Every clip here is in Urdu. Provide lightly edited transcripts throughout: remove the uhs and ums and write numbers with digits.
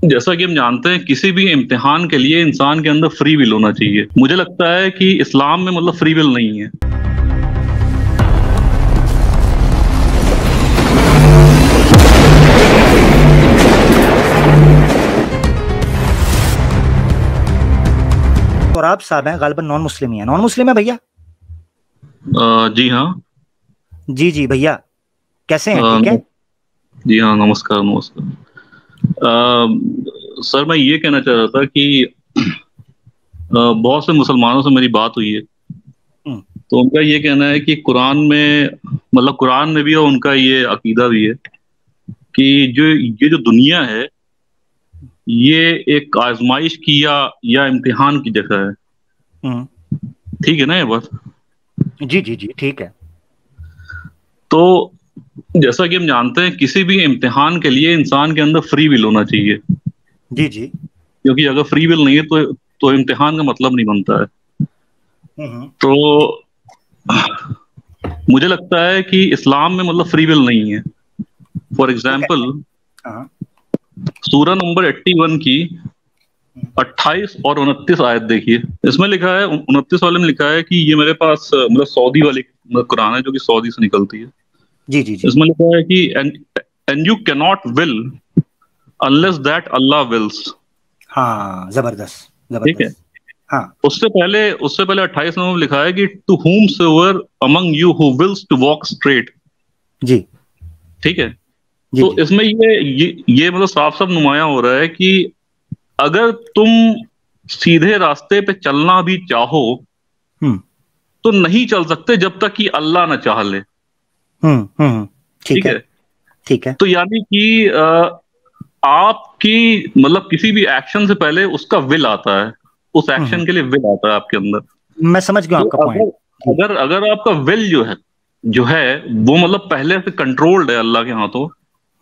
جیسا کہ ہم جانتے ہیں کسی بھی امتحان کے لیے انسان کے اندر فری ول ہونا چاہیے. مجھے لگتا ہے کہ اسلام میں مطلب فری ول نہیں ہے. اور آپ صاحب ہیں غالباً نان مسلم ہی ہیں. نان مسلم ہے بھیا؟ جی ہاں. جی جی بھیا کیسے ہیں؟ ٹھیک ہے جی ہاں. نمسکار. سر میں یہ کہنا چاہ رہا تھا کہ بہت سے مسلمانوں سے میری بات ہوئی ہے تو ان کا یہ کہنا ہے کہ قرآن میں مطلب قرآن میں بھی اور ان کا یہ عقیدہ بھی ہے کہ یہ جو دنیا ہے یہ ایک آزمائش کی یا امتحان کی جگہ ہے. ٹھیک ہے نا یہ بات؟ جی جی جی ٹھیک ہے. تو جیسا کہ ہم جانتے ہیں کسی بھی امتحان کے لیے انسان کے اندر فری ول ہونا چاہیے. جی جی کیونکہ اگر فری ول نہیں ہے تو امتحان کا مطلب نہیں بنتا ہے. تو مجھے لگتا ہے کہ اسلام میں مطلب فری ول نہیں ہے. فار ایگزامپل سورہ نمبر 81 کی 28 اور 29 آیت دیکھیے. اس میں لکھا ہے 29 والے میں لکھا ہے کہ یہ میرے پاس مطلب سعودی والی قرآن ہے جو کہ سعودی سے نکلتی ہے. جی جی جی اس میں لکھا ہے کہ and you cannot will unless that Allah wills. ہاں زبردست ٹھیک ہے. زبردست. ہاں اس سے پہلے 28 نمبر لکھا ہے کہ to whomsoever among you who wills to walk straight. جی ٹھیک ہے. جی تو جی اس میں یہ مطلب صاف صاف نمایاں ہو رہا ہے کہ اگر تم سیدھے راستے پہ چلنا بھی چاہو تو نہیں چل سکتے جب تک کہ اللہ نہ چاہ لے. ٹھیک ہے ٹھیک ہے. تو یعنی کہ آپ کی مطلب کسی بھی ایکشن سے پہلے اس کا ول آتا ہے. اس ایکشن کے لیے ول آتا ہے آپ کے اندر. میں سمجھ گیا آپ کا پوائنٹ. اگر آپ کا ول جو ہے وہ مطلب پہلے سے کنٹرولڈ ہے اللہ کے ہاتھوں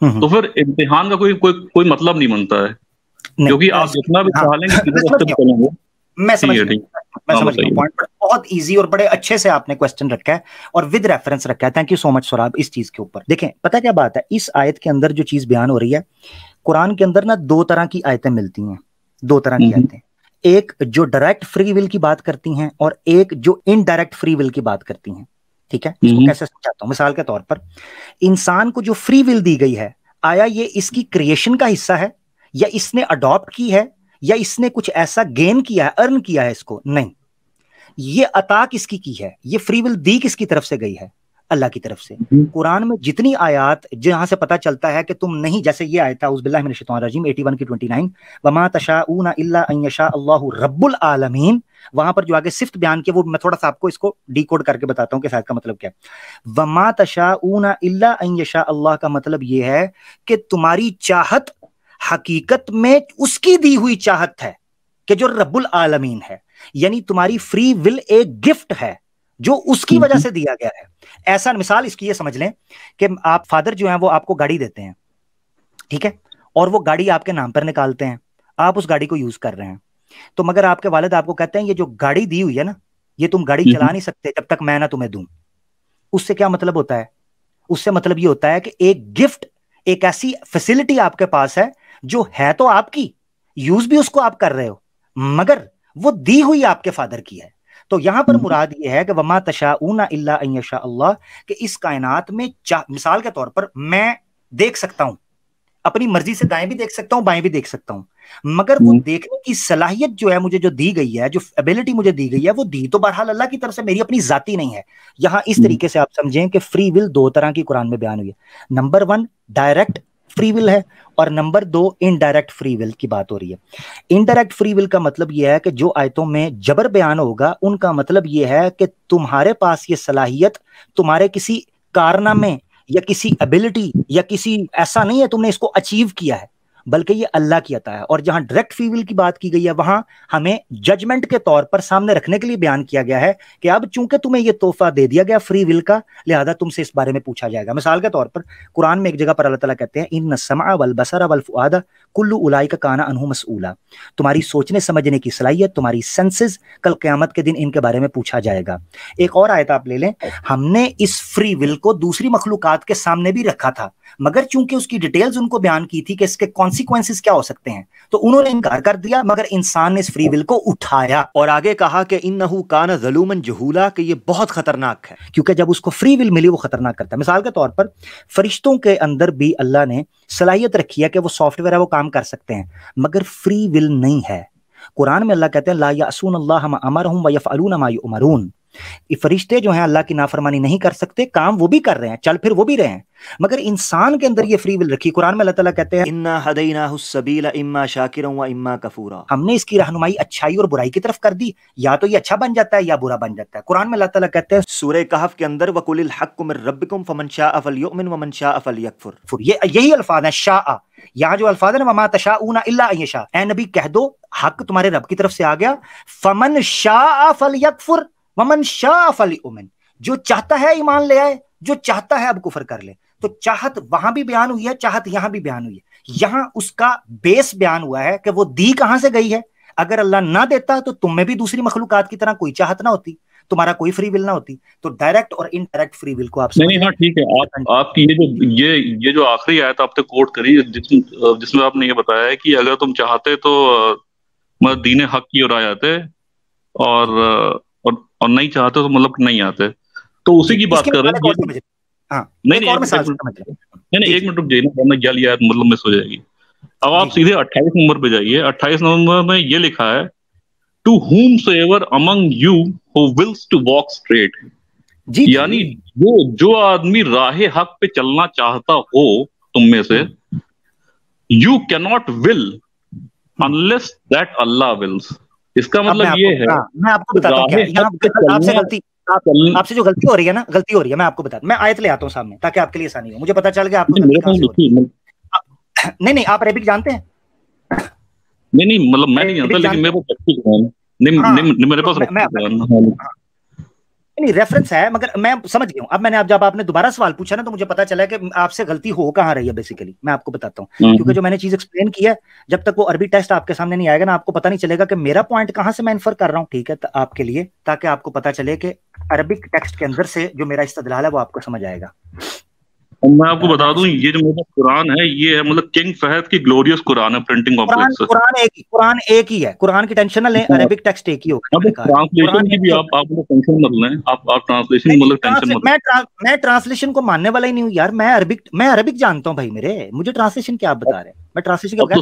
تو پھر امتحان کا کوئی مطلب نہیں بنتا ہے. کیونکہ آپ جتنا بھی چاہ لیں گے سیدھے راستے پہ چلیں گے. میں سمجھ گیا پوائنٹ. بہت ایزی اور بڑے اچھے سے آپ نے کوسچن رکھا ہے اور ود ریفرنس رکھا ہے. تھینک یو سو مچ سوراب اس چیز کے اوپر. دیکھیں پتہ کیا بات ہے اس آیت کے اندر جو چیز بیان ہو رہی ہے قرآن کے اندر نا دو طرح کی آیتیں ملتی ہیں. دو طرح کی آیتیں. ایک جو ڈائریکٹ فری ول کی بات کرتی ہیں اور ایک جو انڈائریکٹ فری ول کی بات کرتی ہیں. ٹھیک ہے. اس کو کیسے سمجھاتا ہوں. مثال کے طور پر انسان کو جو فری ول دی گئی ہے آیا یہ اس کی کریشن کا حصہ ہے یا اس نے اڈاپٹ کی ہے یا اس نے کچھ ایسا گین کیا ہے ارن کیا ہے اس کو؟ نہیں. یہ عطا کس کی ہے؟ یہ فری ول دی کس کی طرف سے گئی ہے؟ اللہ کی طرف سے. قرآن میں جتنی آیات جہاں سے پتا چلتا ہے کہ تم نہیں، جیسے یہ آیت اعوذ باللہ من الشیطان الرجیم 81 کی 29 وما تشاءون الا ان یشاء اللہ رب العالمین، وہاں پر جو آگے صفت بیان کی وہ میں تھوڑا سا آپ کو اس کو ڈی کوڈ کر کے بتاتا ہوں کہ آیت کا مطلب کیا ہے. وما تشاءون الا ان یشاء اللہ کا مطلب یہ ہے کہ تمہاری چاہت حقیقت میں اس کی دی ہوئی چاہت ہے کہ جو رب العالمین ہے. یعنی تمہاری فری ول ایک گفٹ ہے جو اس کی وجہ سے دیا گیا ہے. ایسا مثال اس کی یہ سمجھ لیں کہ آپ فادر جو ہیں وہ آپ کو گاڑی دیتے ہیں. ٹھیک ہے. اور وہ گاڑی آپ کے نام پر نکالتے ہیں. آپ اس گاڑی کو یوز کر رہے ہیں تو مگر آپ کے والد آپ کو کہتے ہیں یہ جو گاڑی دی ہوئی ہے نا یہ تم گاڑی چلا نہیں سکتے جب تک میں نہ تمہیں دوں. اس سے کیا مطلب ہوتا ہے؟ اس سے مطلب یہ ہوتا ہے کہ ایک گفٹ، ایک ایسی فیسلٹی آپ کے پاس ہے جو ہے تو آپ کی، یوز بھی اس کو آپ کر رہے ہو مگر وہ دی ہوئی آپ کے فادر کی ہے. تو یہاں پر مراد یہ ہے کہ وما تشاءون الا ان یشاء اللہ، کہ اس کائنات میں مثال کے طور پر میں دیکھ سکتا ہوں، اپنی مرضی سے دائیں بھی دیکھ سکتا ہوں بائیں بھی دیکھ سکتا ہوں، مگر وہ دیکھنے کی صلاحیت جو ہے مجھے جو دی گئی ہے، جو ایبلٹی مجھے دی گئی ہے، وہ دی تو بہرحال اللہ کی طرف سے، میری اپنی ذاتی نہیں ہے. یہاں اس طریقے سے آپ سمجھیں کہ فری ول دو طرح کی قرآن میں بیان ہوئی ہے. نمبر 1 ڈائریکٹ فری ول ہے اور نمبر 2 انڈائریکٹ فری ول کی بات ہو رہی ہے. انڈائریکٹ فری ول کا مطلب یہ ہے کہ جو آیتوں میں جبر بیان ہوگا ان کا مطلب یہ ہے کہ تمہارے پاس یہ صلاحیت تمہارے کسی کارنامے یا کسی ایبلٹی یا کسی ایسا نہیں ہے تم نے اس کو اچیو کیا ہے، بلکہ یہ اللہ کی عطا ہے. اور جہاں ڈائریکٹ فری ول کی بات کی گئی ہے وہاں ہمیں ججمنٹ کے طور پر سامنے رکھنے کے لیے بیان کیا گیا ہے کہ اب چونکہ تمہیں یہ تحفہ دے دیا گیا فری ول کا، لہذا تم سے اس بارے میں پوچھا جائے گا. مثال کے طور پر قرآن میں ایک جگہ پر اللہ تعالیٰ کہتے ہیں ان السمع والبصر والفؤاد کل اولئک کان عنہ مسئولا، تمہاری سوچنے سمجھنے کی صلاحیت، تمہاری سینسز کل قیامت کے دن ان کے بارے میں پوچھا جائے گا. ایک اور آیت آپ لے لیں، ہم نے اس فری ول کو دوسری مخلوقات کے سامنے بھی رکھا تھا مگر چونکہ اس کی ڈیٹیلز ان کو بیان کی تھی کہ اس کے کانسیکوینسز کیا ہو سکتے ہیں تو انہوں نے انکار کر دیا، مگر انسان نے اس فری ول کو اٹھایا اور آگے کہا کہ انہو کان ظلوما جہولا، کہ یہ بہت خطرناک ہے، کیونکہ جب اس کو فری ول ملی وہ خطرناک کرتا ہے۔ مثال کے طور پر فرشتوں کے اندر بھی اللہ نے صلاحیت رکھی ہے کہ وہ سافٹ ویئر ہے، وہ کام کر سکتے ہیں، مگر فری ول نہیں ہے۔ قرآن میں اللہ کہتے ہیں لا یعصون اللہ ما امرہم ویفعلون ما یؤمرون، یہ فرشتے جو ہیں اللہ کی نافرمانی نہیں کر سکتے، کام وہ بھی کر رہے ہیں، چل پھر وہ بھی رہے ہیں، مگر انسان کے اندر یہ فری ول رکھی۔ قرآن میں اللہ تعالیٰ کہتے ہیں انا ہدیناہ السبیل اما شاکرا و اما کفورا، ہم نے اس کی رہنمائی اچھائی اور برائی کی طرف کر دی، یا تو یہ اچھا بن جاتا ہے یا برا بن جاتا ہے۔ قرآن میں اللہ تعالیٰ کہتے ہیں سورہ کہف کے اندر وَقُلِ الْحَقُّ مِن رَبِّكُمْ فَمَن شَاءَ فَلْيُؤْمِن وَمَن شَاءَ فَلْيَكْفُرْ، یہی الفاظ ہیں شاء، یہاں جو الفاظ ہیں وَمَا تَشَاءُونَ إِلَّا أَن يَشَاءَ، اے نبی کہہ دو حق تمہارے رب کی طرف سے آ گیا، فَمَن شَاءَ فَلْيَكْفُرْ وَمَن شَاءَ فَلْيُؤْمِن، جو چاہتا ہے ایمان لے آئے، جو چاہتا ہے اب کفر کر لے۔ تو چاہت وہاں بھی بیان ہوئی ہے، چاہت یہاں بھی بیان ہوئی ہے، یہاں اس کا بیس بیان ہوا ہے کہ وہ دی کہاں سے گئی ہے۔ اگر اللہ نہ دیتا تو تم میں بھی دوسری مخلوقات کی طرح کوئی چاہت نہ ہوتی، تمہارا کوئی فری ول نہ ہوتی۔ تو ڈائریکٹ اور انڈائریکٹ فری ول کو آپ نہیں ہاں ٹھیک ہے، آپ کی یہ جو آخری آیت آپ نے کوٹ کری جس میں آپ نے یہ بتایا ہے کہ اگر تم چاہتے تو مطلب دین حق کی اور آ جاتے اور نہیں چاہتے تو مطلب نہیں آتے، تو اسی کی بات کر رہے ہیں۔ نہیں ایک منٹ رک جائیے نا، یہ آیت مطلب مس ہو جائے گی۔ اب آپ سیدھے 28 نمبر پہ جائیے، 28 نمبر میں یہ لکھا ہے to whom so ever among you who wills to walk straight, یعنی جو آدمی راہ حق پہ چلنا چاہتا ہو تم میں سے، یو کی ناٹ ول انلیس دیٹ اللہ ولس۔ اس کا مطلب یہ ہے میں آپ کو بتاتا ہوں آپ سے جو غلطی ہو رہی ہے نا، غلطی ہو رہی ہے، میں آپ کو بتا، میں آیت لے آتا ہوں سامنے تاکہ آپ کے لیے آسانی ہو، مجھے پتا چل گیا آپ کو نہیں آپ عربک جانتے ہیں؟ نہیں مطلب میں نہیں جانتا، لیکن میرے پاس نہیں ریفرنس ہے، مگر میں سمجھ گیا ہوں۔ اب میں نے جب آپ نے دوبارہ سوال پوچھا نا تو مجھے پتا چلا کہ آپ سے غلطی ہو کہاں رہی ہے بیسیکلی۔ میں آپ کو بتاتا ہوں، کیونکہ جو میں نے چیز ایکسپلین کی ہے، جب تک وہ عربی ٹیسٹ آپ کے سامنے نہیں آئے گا نا، آپ کو پتا نہیں چلے گا کہ میرا پوائنٹ کہاں سے میں انفر کر رہا ہوں، ٹھیک ہے، آپ کے لیے، تاکہ آپ کو پتا چلے کہ عربک ٹیکسٹ کے اندر سے جو میرا استدلال ہے وہ آپ کو سمجھ آئے گا۔ میں آپ کو بتا دوں یہ جو میرا قرآن ہے یہ ہے مطلب کنگ فہد کی گلوریس قرآن ہے، پرنٹنگ کمپلیکس ہے۔ قرآن ایک ہی ہے، قرآن کی ٹینشن نہ لیں، عربک ٹیکسٹ ایک ہی ہوگا۔ ٹرانسلیشن کی بھی آپ ٹینشن مت لیں، آپ ٹرانسلیشن مطلب ٹینشن مت لیں۔ میں ٹرانسلیشن کو ماننے والا ہی نہیں ہوں یار، میں عربک جانتا ہوں بھائی میرے، مجھے ٹرانسلیشن کیا آپ بتا رہے ہیں؟ میں ٹرانسلیشن کے بغیر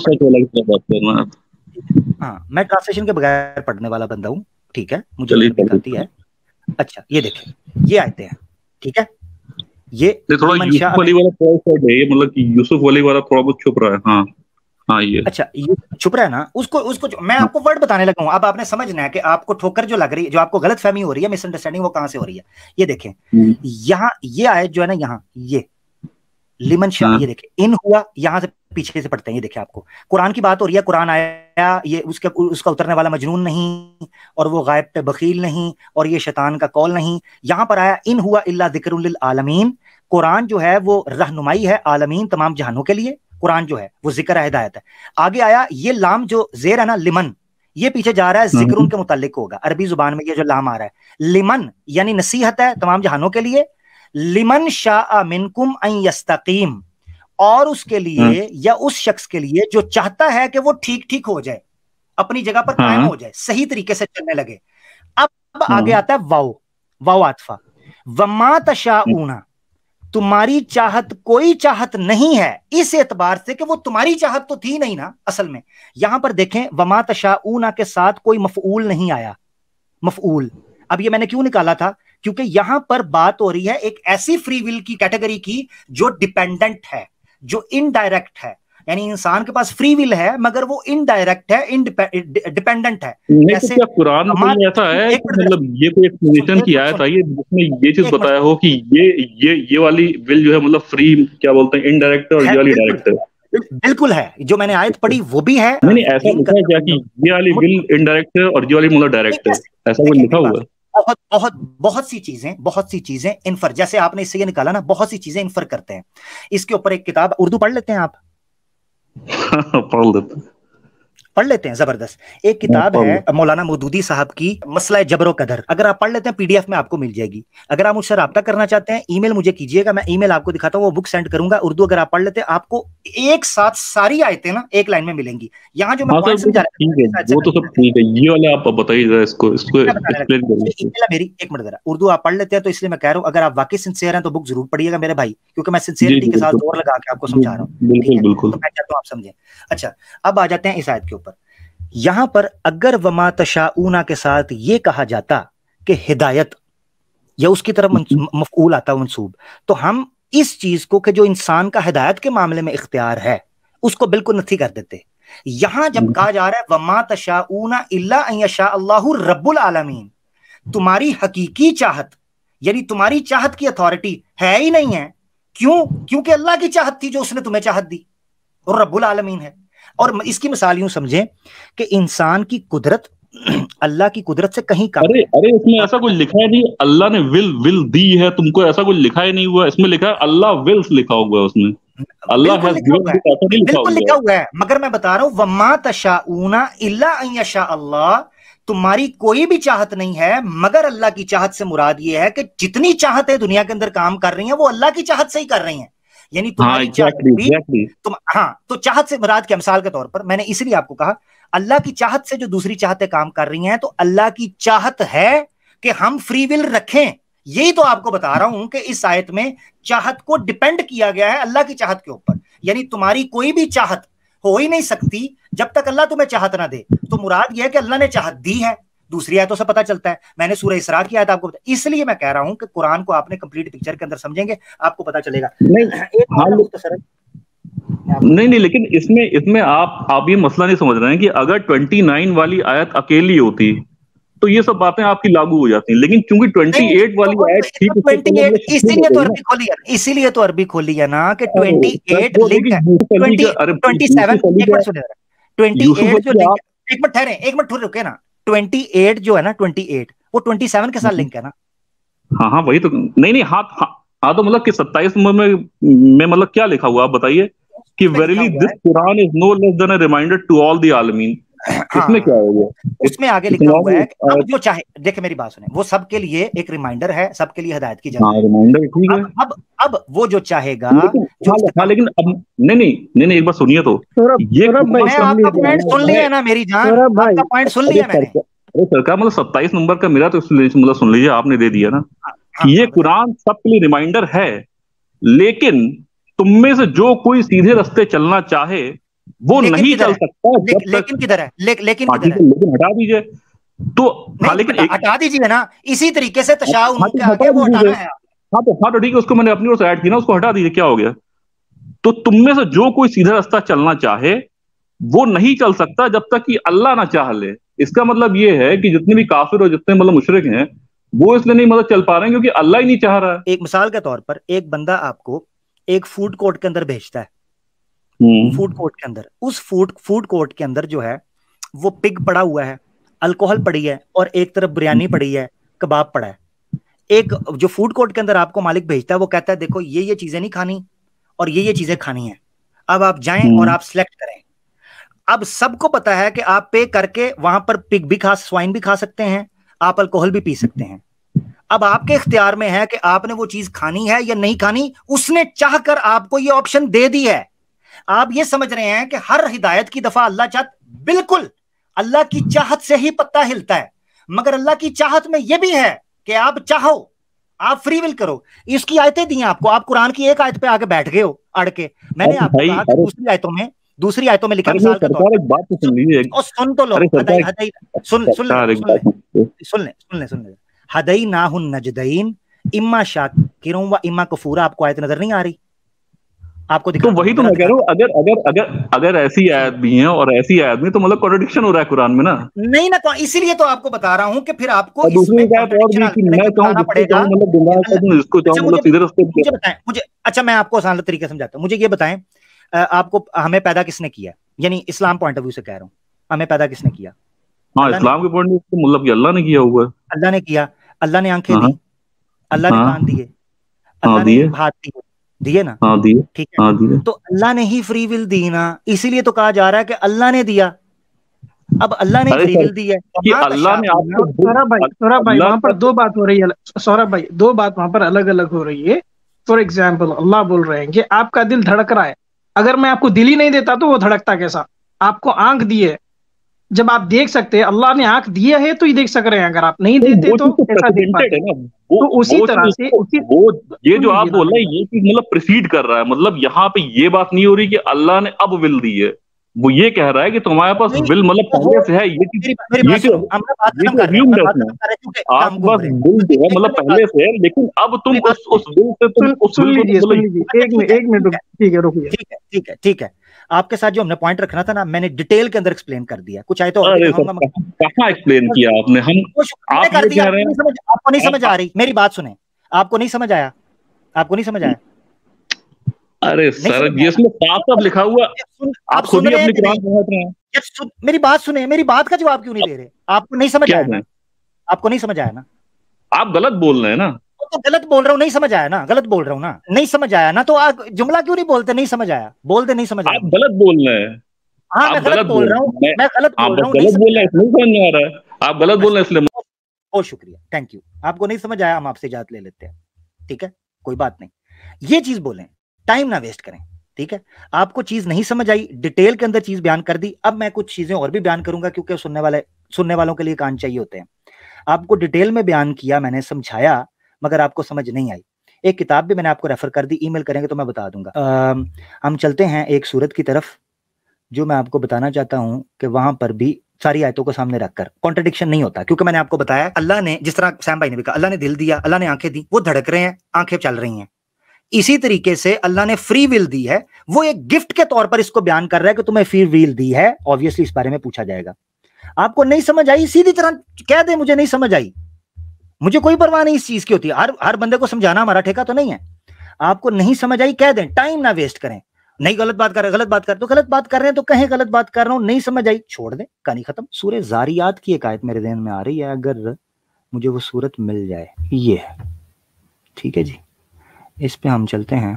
ہاں میں ٹرانسلیشن کے بغیر پڑھنے والا بندہ ہوں، ٹھیک ہے، مجھے عربک آتی ہے۔ اچھا یہ دیکھیں، یہ آیتیں ہیں، ٹھیک ہے، یہ تھوڑا یوسف علی والا پوائنٹ ہے، یہ مطلب کہ یوسف علی والا تھوڑا بہت چھپ رہا ہے۔ ہاں ہاں یہ اچھا یہ چھپ رہا ہے نا، اس کو میں آپ کو ورڈ بتانے لگا ہوں، اب آپ نے سمجھنا ہے کہ آپ کو ٹھوکر جو لگ رہی ہے، جو آپ کو غلط فہمی ہو رہی ہے، مس انڈرسٹینڈنگ، وہ کہاں سے ہو رہی ہے۔ یہ دیکھیں یہاں یہ آیت جو ہے نا، یہاں یہ لمن شاء، یہ دیکھیں ان ہوا، یہاں سے پیچھے سے پڑھتے ہیں، یہ دیکھیں آپ کو قرآن کی بات ہو رہی ہے، قرآن آیا، یہ اس کا اترنے والا مجنون نہیں، اور وہ غائب پہ بخیل نہیں، اور یہ شیطان کا قول نہیں۔ یہاں پر آیا ان ہوا الا ذکر للعالمین، قرآن جو ہے وہ رہنمائی ہے عالمین، تمام جہانوں کے لیے، قرآن جو ہے وہ ذکر ہے، ہدایت ہے۔ آگے آیا یہ لام جو زیر ہے نا لمن، یہ پیچھے جا رہا ہے ذکر ان کے متعلق ہوگا، عربی زبان میں یہ جو لام آ رہا ہے لمن یعنی نصیحت ہے تمام جہانوں کے لیے، لمن شاء منکم ان یستقیم، اور اس کے لیے یا اس شخص کے لیے جو چاہتا ہے کہ وہ ٹھیک ٹھیک ہو جائے، اپنی جگہ پر قائم ہو جائے، صحیح طریقے سے چلنے لگے۔ اب آگے آتا ہے واو عاطفہ، وما تشاؤون، تمہاری چاہت کوئی چاہت نہیں ہے، اس اعتبار سے کہ وہ تمہاری چاہت تو تھی نہیں نا اصل میں۔ یہاں پر دیکھیں وما تشاؤون کے ساتھ کوئی مفعول نہیں آیا، مفعول۔ اب یہ میں نے کیوں نکالا تھا؟ کیونکہ یہاں پر بات ہو رہی ہے ایک ایسی فری ول کی کیٹیگری کی جو ڈیپینڈنٹ ہے، جو انڈائریکٹ ہے، یعنی انسان کے پاس فری ول ہے مگر وہ انڈائریکٹ ہے، ڈیپینڈنٹ ہے۔ جیسے قرآن میں ایسا ہے مطلب یہ کوئی ایکسپلینیشن کی آیت آئی ہے جس میں یہ چیز بتایا ہو کہ یہ والی ول جو ہے مطلب فری کیا بولتے ہیں انڈائریکٹ ہے اور یہ والی ڈائریکٹ ہے؟ بالکل ہے، جو میں نے آیت پڑھی وہ بھی ہے۔ نہیں ایسا لکھا ہے کیا کہ یہ والی ول انڈائریکٹ ہے اور یہ والی مطلب ڈائریکٹ ہے، ایسا وہ لکھا ہوا ہے؟ بہت سی چیزیں انفر، جیسے آپ نے اس سے یہ نکالا نا، بہت سی چیزیں انفر کرتے ہیں۔ اس کے اوپر ایک کتاب اردو پڑھ لیتے ہیں آپ؟ پڑھ لیتے ہیں۔ پڑھ لیتے ہیں, زبردست. ایک کتاب ہے مولانا مودودی صاحب کی, مسئلہ جبر و قدر, اگر آپ پڑھ لیتے ہیں PDF میں آپ کو مل جائے گی. اگر آپ مجھ سے رابطہ کرنا چاہتے ہیں ای میل مجھے کیجیے گا, میں ای میل آپ کو دکھاتا ہوں, وہ بک سینڈ کروں گا اردو. اگر آپ پڑھ لیتے ہیں آپ کو ایک ساتھ ساری آیتیں نا ایک لائن میں ملیں گی. یہاں جو میں پوائنٹ سمجھا رہا ہوں وہ تو سب ٹھیک ہے, یہ والے آپ بتائیے ذرا اس کو ایکسپلین کریے. میری ایک منٹ ذرا, اردو آپ پڑھ لیتے ہیں تو اس لیے میں کہہ رہا ہوں اگر آپ واقعی سنسیئر ہیں تو بک ضرور پڑھیے گا میرے بھائی, کیونکہ میں سنسیئرٹی کے ساتھ زور لگا کے آپ کو سمجھا رہا ہوں. بالکل بالکل, تو میں چاہتا ہوں آپ سمجھیں. اچھا اب آ جاتے ہیں اس آیت کے اوپر. یہاں پر اگر وما تشاؤون کے ساتھ یہ کہا جاتا کہ ہدایت یا اس کی طرف مفعول آتا منصوب, تو ہم اس چیز کو کہ جو انسان کا ہدایت کے معاملے میں اختیار ہے اس کو بالکل نفی کر دیتے. یہاں جب کہا جا رہا ہے وما تشاؤون الا ان یشاء اللہ رب العالمین, تمہاری حقیقی چاہت یعنی تمہاری چاہت کی اتھارٹی ہے ہی نہیں ہے. کیوں؟ کیونکہ اللہ کی چاہت تھی جو اس نے تمہیں چاہت دی, اور رب العالمین ہے. اور اس کی مثال یوں سمجھیں کہ انسان کی قدرت اللہ کی قدرت سے کہیں کم. ارے اس میں ایسا کوئی لکھا ہے نہیں اللہ نے ول دی ہے تم کو, ایسا کوئی لکھا ہی نہیں ہوا. اس میں لکھا ہے اللہ ولس لکھا ہوا ہے, اس میں اللہ بالکل لکھا ہوا ہے. مگر میں بتا رہا ہوں وما تشاؤون الا ان یشاء اللہ, تمہاری کوئی بھی چاہت نہیں ہے مگر اللہ کی چاہت سے مراد یہ ہے کہ جتنی چاہتیں دنیا کے اندر کام کر رہی ہیں وہ اللہ کی چاہت سے ہی کر رہی ہیں. یعنی تمہاری چاہت ہاں, تو چاہت سے مراد کیا؟ مثال کے طور پر میں نے اس لیے آپ کو کہا اللہ کی چاہت سے جو دوسری چاہتیں کام کر رہی ہیں, تو اللہ کی چاہت ہے کہ ہم فری ول رکھیں. یہی تو آپ کو بتا رہا ہوں کہ اس آیت میں چاہت کو ڈیپینڈ کیا گیا ہے اللہ کی چاہت کے اوپر. یعنی تمہاری کوئی بھی چاہت ہو ہی نہیں سکتی جب تک اللہ تمہیں چاہت نہ دے. تو مراد یہ ہے کہ اللہ نے چاہت دی ہے, دوسری آیتوں سے پتہ چلتا ہے. میں نے سورہ اسراء کی آیت آپ کو بتا, اس لیے میں کہہ رہا ہوں کہ قرآن کو آپ نے کمپلیٹ پکچر کے اندر سمجھیں گے آپ کو پتہ چلے گا. نہیں, لیکن اس میں آپ یہ مسئلہ نہیں سمجھ رہے ہیں کہ اگر 29 والی آیت اکیلی ہوتی تو یہ سب باتیں آپ کی لاگو ہو جاتی ہیں, لیکن چونکہ 28 والی آیت تھی اسی لیے تو عربی کھولی ہے نا کہ 28 لنک ہے. ایک منٹ رکے نا, 28 جو ہے نا 28 وہ 27 کے ساتھ لنک ہے نا. ہاں وہی تو. نہیں ہاں تو مطلب کہ 27 نمبر میں مطلب کیا لکھا ہوا آپ بتائیے کہ verily this Quran is no less than a reminder to all the عالمین. اس میں کیا ہو گیا؟ اس میں آگے لکھا ہوا ہے کہ اب جو چاہے, دیکھیں میری بات سنیں, وہ سب کے لیے ایک ریمائنڈر ہے, سب کے لیے ہدایت کی جگہ. اب وہ جو چاہے گا لیکن اب نہیں ایک بات سنیے تو, میں آپ کا پوائنٹ سن لیا نا میری جان, آپ کا پوائنٹ سن لیا میں نے. سرکار مطلب 27 نمبر کا میرا تو مطلب سن لیجیے, آپ نے دے دیا نا. یہ قرآن سب کے لیے ریمائنڈر ہے, لیکن تم میں سے جو کوئی سیدھے رستے چلنا چاہے وہ نہیں چل سکتا. لیکن کدھر ہے؟ لیکن ہٹا دیجئے تو, لیکن ہٹا دیجئے نا, اسی طریقے سے تشاؤن کے آگے وہ ہٹانا ہے. ہاں تو ٹھیک ہے, اس کو میں نے اپنی اور سے ایڈ کی نا, اس کو ہٹا دیجئے, کیا ہو گیا؟ تو تم میں سے جو کوئی سیدھا رستہ چلنا چاہے وہ نہیں چل سکتا جب تک کہ اللہ نہ چاہ لے. اس کا مطلب یہ ہے کہ جتنے بھی کافر اور جتنے مطلب مشرک ہیں وہ اس لیے نہیں مطلب چل پا رہے ہیں کیونکہ اللہ ہی نہیں چاہ رہا ہے. ایک مثال کے طور پر ایک بندہ آپ کو ایک فوڈ کورٹ کے اندر بھیجتا ہے, فوڈ کورٹ کے اندر, اس فوڈ کورٹ کے اندر جو ہے وہ پگ پڑا ہوا ہے, الکوہل پڑی ہے, اور ایک طرف بریانی پڑی ہے, کباب پڑا ہے. ایک جو فوڈ کورٹ کے اندر آپ کو مالک بھیجتا ہے وہ کہتا ہے دیکھو یہ چیزیں نہیں کھانی اور یہ چیزیں کھانی ہیں, اب آپ جائیں اور آپ سلیکٹ کریں. اب سب کو پتا ہے کہ آپ پے کر کے وہاں پر پگ بھی سوائن بھی کھا سکتے ہیں, آپ الکوہل بھی پی سکتے ہیں. اب آپ کے اختیار میں ہے کہ آپ نے وہ چیز کھانی ہے یا نہیں کھانی. اس نے چاہ کر آپ کو یہ آپشن دے دی ہے. آپ یہ سمجھ رہے ہیں کہ ہر ہدایت کی دفعہ اللہ چاہت, بالکل اللہ کی چاہت سے ہی پتہ ہلتا ہے, مگر اللہ کی چاہت میں یہ بھی ہے کہ آپ چاہو, آپ فری ول کرو. اس کی آیتیں دی ہیں آپ کو, آپ قرآن کی ایک آیت پہ آ کے بیٹھ گئے ہو اڑ کے. میں نے آپ کو کہا کہ دوسری آیتوں میں لکھا مثال کے طور پر, سن تو لو, سن لیں ہدیناہ النجدین اما شاکرا و اما کفورا. آپ کو آیت نظر نہیں آ رہی؟ آپ کو تو وہی تو میں کہہ رہا ہوں, اگر ایسی آیت بھی ہیں اور ایسی آیت بھی تو مطلب کنٹرڈکشن ہو رہا ہے قرآن میں نا. نہیں نا, اسی لیے تو آپ کو بتا رہا ہوں کہ پھر آپ کو اچھا میں آپ کو آسان طریقے سمجھاتا ہوں. مجھے یہ بتائیں, آپ کو ہمیں پیدا کس نے کیا؟ یعنی اسلام پوائنٹ آف ویو سے کہہ رہا ہوں, ہمیں پیدا کس نے کیا؟ ہاں اسلام کے پوائنٹ سے مطلب کہ اللہ نے کیا ہوا ہے. اللہ نے کیا, اللہ نے آنکھیں دی, اللہ نے کان دیے, اللہ نے ہاتھ دیے نا, ٹھیک ہے, تو اللہ نے ہی فری ول دی نا, اسی لیے تو کہا جا رہا ہے کہ اللہ نے دیا. اب اللہ نے فری ول دی ہے کہ اللہ نے آپ کو سورب بھائی وہاں پر دو بات ہو رہی ہے، سورب بھائی دو بات وہاں پر الگ الگ ہو رہی ہے. فار ایگزامپل اللہ بول رہے ہیں کہ آپ کا دل دھڑک رہا ہے، اگر میں آپ کو دل ہی نہیں دیتا تو وہ دھڑکتا کیسا؟ آپ کو آنکھ دی ہے، جب آپ دیکھ سکتے ہیں، اللہ نے آنکھ دی ہے تو ہی دیکھ سک رہے ہیں، اگر آپ نہیں دیتے تو ایسا دیکھ پاتے. تو اسی طرح سے یہ جو آپ بول رہے ہیں یہ چیز مطلب پریسیڈ کر رہا ہے، مطلب یہاں پہ یہ بات نہیں ہو رہی کہ اللہ نے اب ول دی ہے، وہ یہ کہہ رہا ہے کہ تمہارے پاس ول مطلب پہلے سے ہے. آپ بس ول جو ہے مطلب پہلے سے ہے، لیکن اب تم اس ول سے ایک منٹ ٹھیک ہے. آپ کے ساتھ جو ہم نے پوائنٹ رکھنا تھا نا، میں نے ڈیٹیل کے اندر ایکسپلین کر دیا. کچھ آئے تو کہاں ایکسپلین کیا آپ نے؟ آپ کو نہیں سمجھ آ رہی میری بات سنیں. آپ کو نہیں سمجھ آیا؟ آپ کو نہیں سمجھ آیا؟ ارے سر یہ اس میں صاف لکھا ہوا، آپ خود ہی اپنی قرآن پڑھ رہے ہیں. میری بات سنیں، میری بات کا جواب کیوں نہیں دے رہے؟ آپ کو نہیں سمجھ آیا نا؟ آپ کو نہیں سمجھ آیا نا؟ آپ غلط بول رہے ہیں نا. تو غلط بول رہا ہوں، نہیں سمجھ آیا نا؟ غلط بول رہا ہوں نا، نہیں سمجھ آیا نا تو آپ جملہ کیوں نہیں بولتے نہیں سمجھ آیا؟ بول دے نہیں سمجھ آیا. آپ غلط بول رہے ہیں. ہاں میں غلط بول رہا ہوں، میں غلط بول رہا ہوں. غلط بول رہے ہیں اس لیے سمجھ نہیں آ رہا ہے. آپ غلط بول رہے ہیں اس لیے. بہت شکریہ، تھینک یو. آپ کو نہیں سمجھ آیا، ہم آپ سے اجازت لے لیتے ہیں. ٹھیک ہے، کوئی بات نہیں. یہ چیز بولیں، ٹائم نہ ویسٹ کریں. ٹھیک ہے، آپ کو چیز نہیں سمجھ آئی، ڈیٹیل کے اندر چیز بیان کر دی. اب میں کچھ چیزیں اور بھی بیان کروں گا کیونکہ سننے والوں کے لیے کان چاہیے ہوتے ہیں. آپ کو ڈیٹیل میں بیان کیا، میں نے سمجھایا، مگر آپ کو سمجھ نہیں آئی. ایک کتاب بھی میں نے آپ کو ریفر کر دی، ای میل کریں گے تو میں بتا دوں گا. ہم چلتے ہیں ایک سورت کی طرف جو میں آپ کو بتانا چاہتا ہوں کہ وہاں پر بھی ساری آیتوں کو سامنے رکھ کر کانٹرڈکشن نہیں ہوتا، کیونکہ میں نے آپ کو بتایا اللہ نے جس طرح سیم بھائی نے بھی کہا اللہ نے دل دیا، اللہ نے آنکھیں دی، وہ دھڑک رہے ہیں، آنکھیں چل رہی ہیں. اسی طریقے سے اللہ نے فری ول دی ہے، وہ ایک گفٹ کے طور پر اس کو بیان کر رہا ہے کہ تمہیں فری ول دی ہے. obviously اس بارے میں پوچھا جائے گا. آپ کو نہیں سمجھ آئی سیدھی طرح کہہ دیں مجھے نہیں سمجھ آئی، مجھے کوئی پرواہ نہیں اس چیز کی ہوتی ہے. ہر بندے کو سمجھانا ہمارا ٹھیکہ تو نہیں ہے. آپ کو نہیں سمجھ آئی کہہ دیں، ٹائم نہ ویسٹ کریں. نہیں غلط بات کر رہے، غلط بات کر تو غلط بات کر رہے ہیں تو کہیں غلط بات کر رہا ہوں، نہیں سمجھ آئی چھوڑ دیں، کہانی ختم. سورہ زاریات کی ایک آیت میرے ذہن میں آ رہی ہے، اگر مجھے وہ سورت مل جائے. یہ ٹھیک ہے جی، اس پہ ہم چلتے ہیں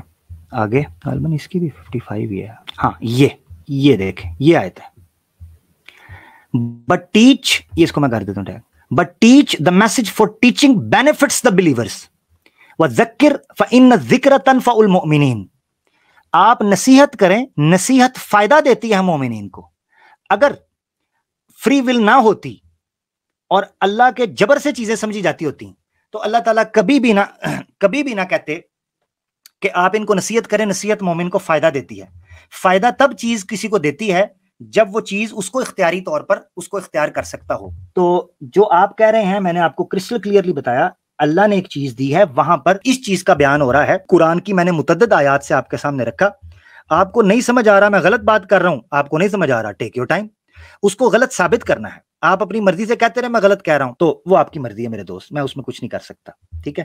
آگے. غالباً اس کی بھی 55 ہی ہے. ہاں یہ دیکھیں، یہ آیت ہے. بٹ ٹیچ، یہ اس کو میں کر دیتا ہوں، but teach the message for teaching benefits the believers وذکر فإن الذکر تنفع المؤمنین. آپ نصیحت کریں، نصیحت فائدہ دیتی ہے مومنین کو. اگر فری ول نہ ہوتی اور اللہ کے جبر سے چیزیں سمجھی جاتی ہوتی تو اللہ تعالیٰ کبھی بھی نہ کہتے کہ آپ ان کو نصیحت کریں، نصیحت مومن کو فائدہ دیتی ہے. فائدہ تب چیز کسی کو دیتی ہے جب وہ چیز اس کو اختیاری طور پر اس کو اختیار کر سکتا ہو. تو جو آپ کہہ رہے ہیں، میں نے آپ کو کرسٹل کلیئرلی بتایا، اللہ نے ایک چیز دی ہے، وہاں پر اس چیز کا بیان ہو رہا ہے. قرآن کی میں نے متعدد آیات سے آپ کے سامنے رکھا. آپ کو نہیں سمجھ آ رہا، میں غلط بات کر رہا ہوں، آپ کو نہیں سمجھ آ رہا، ٹیک یور ٹائم. اس کو غلط ثابت کرنا ہے. آپ اپنی مرضی سے کہتے رہے میں غلط کہہ رہا ہوں تو وہ آپ کی مرضی ہے میرے دوست، میں اس میں کچھ نہیں کر سکتا. ٹھیک ہے.